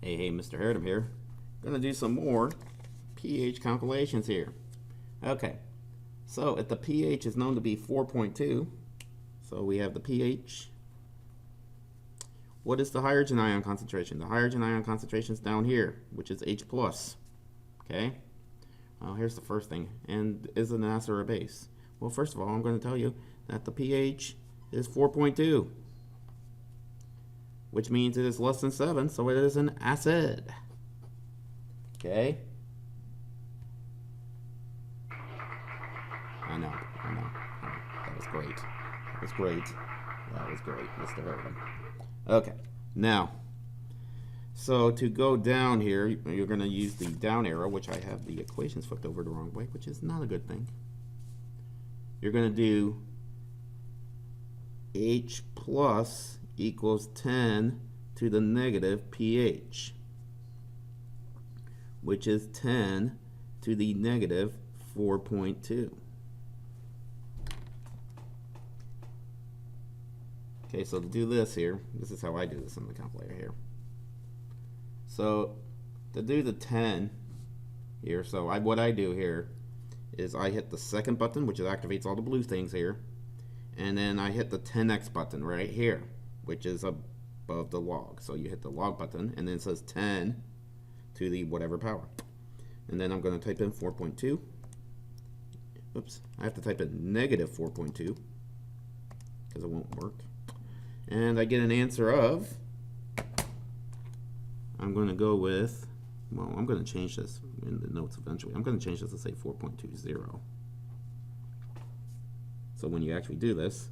Hey, Mr. Herdum here. Gonna do some more pH calculations here. Okay, so if the pH is known to be 4.2, so we have the pH. What is the hydrogen ion concentration? The hydrogen ion concentration is down here, which is H+. Okay, here's the first thing. And is it an acid or a base? Well, first of all, I'm going to tell you that the pH is 4.2. which means it is less than 7, so it is an acid. Okay? I know. That was great. That was great, Mr. Herdum. Okay, now, so to go down here, you're going to use the down arrow, which I have the equations flipped over the wrong way, which is not a good thing. You're going to do H plus equals 10 to the negative pH, which is 10 to the negative 4.2. Okay, so to do this here, this is how I do this on the calculator here. So to do the 10 here, so what I do here is I hit the second button, which activates all the blue things here, and then I hit the 10x button right here, which is above the log. So you hit the log button, and then it says 10 to the whatever power. And then I'm going to type in 4.2. Oops, I have to type in negative 4.2 because it won't work. And I get an answer of, I'm going to go with, well, I'm going to change this in the notes eventually. I'm going to change this to say 4.20. So when you actually do this,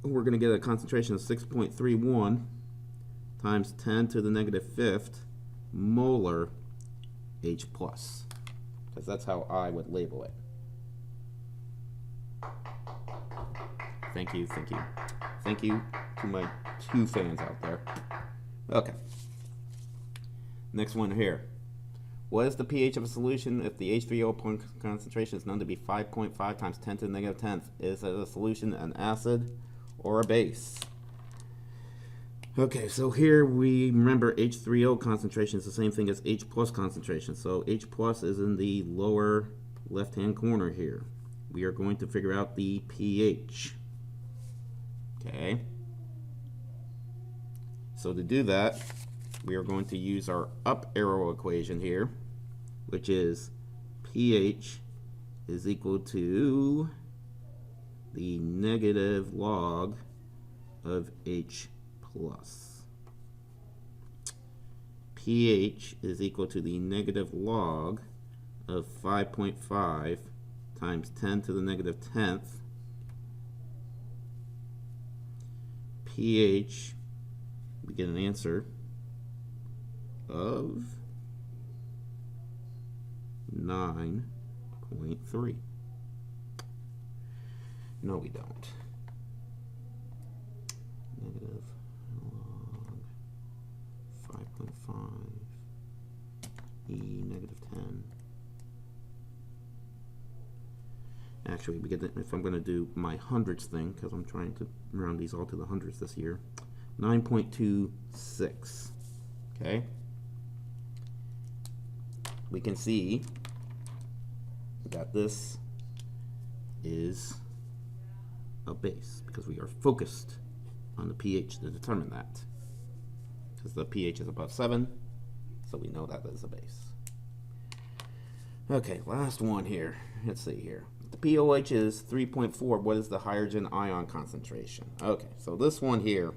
we're going to get a concentration of 6.31 times 10 to the negative fifth molar H+, because that's how I would label it. Thank you to my 2 fans out there. Okay. Next one here. What is the pH of a solution if the H3O concentration is known to be 5.5 times 10 to the negative 10th? Is it a solution an acid or a base? Okay, so here we remember H3O concentration is the same thing as H+ concentration. So H+ is in the lower left-hand corner here. We are going to figure out the pH. Okay. So to do that, we are going to use our up arrow equation here, which is pH is equal to the negative log of H+. pH is equal to the negative log of 5.5 times 10 to the negative 10th. pH, we get an answer of 9.3. No, we don't. Negative log 5.5 e negative 10. Actually, we get the, if I'm going to do my hundredths thing, because I'm trying to round these all to the hundredths this year, 9.26. Okay. We can see that this is a base because we are focused on the pH to determine that. Because the pH is above 7, so we know that is a base. Okay, last one here. Let's see here. The pOH is 3.4. What is the hydrogen ion concentration? Okay, so this one here,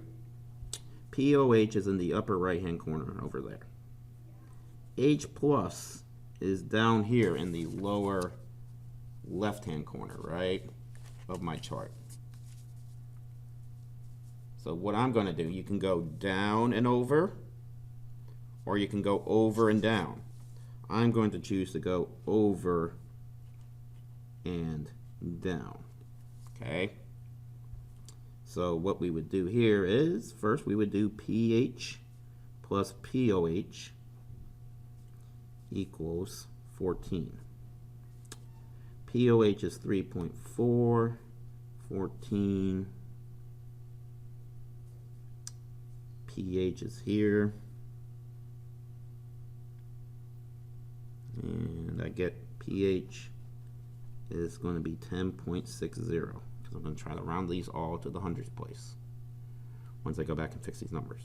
pOH is in the upper right-hand corner over there. H+ is down here in the lower left-hand corner, right, of my chart. So what I'm going to do, you can go down and over, or you can go over and down. I'm going to choose to go over and down. Okay? So what we would do here is, first we would do pH plus pOH equals 14. pOH is 3.4, 14. pH is here. And I get pH is going to be 10.60 because I'm going to try to round these all to the hundredths place once I go back and fix these numbers.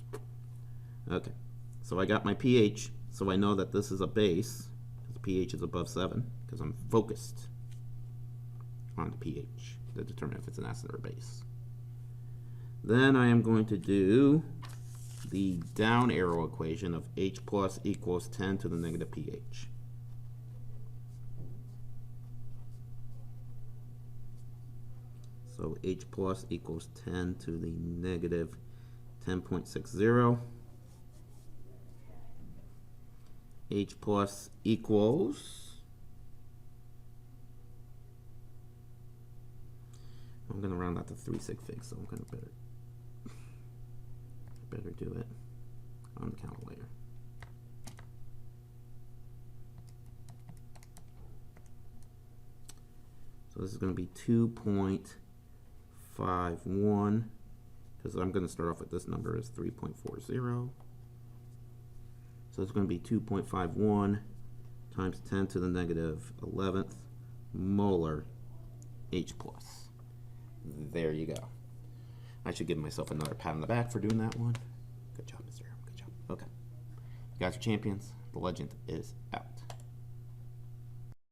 Okay, so I got my pH, so I know that this is a base because pH is above 7 because I'm focused on the pH to determine if it's an acid or a base. Then I am going to do the down arrow equation of H plus equals 10 to the negative pH. So H plus equals 10 to the negative 10.60. H plus equals, I'm going to round out to 3 sig figs, so I'm going to better do it on the calculator. So this is going to be 2.51, because I'm going to start off with this number as 3.40. So it's going to be 2.51 times 10 to the negative 11th molar H plus. There you go. I should give myself another pat on the back for doing that one. Good job, Mr. Good job. Okay. You guys are champions. The legend is out.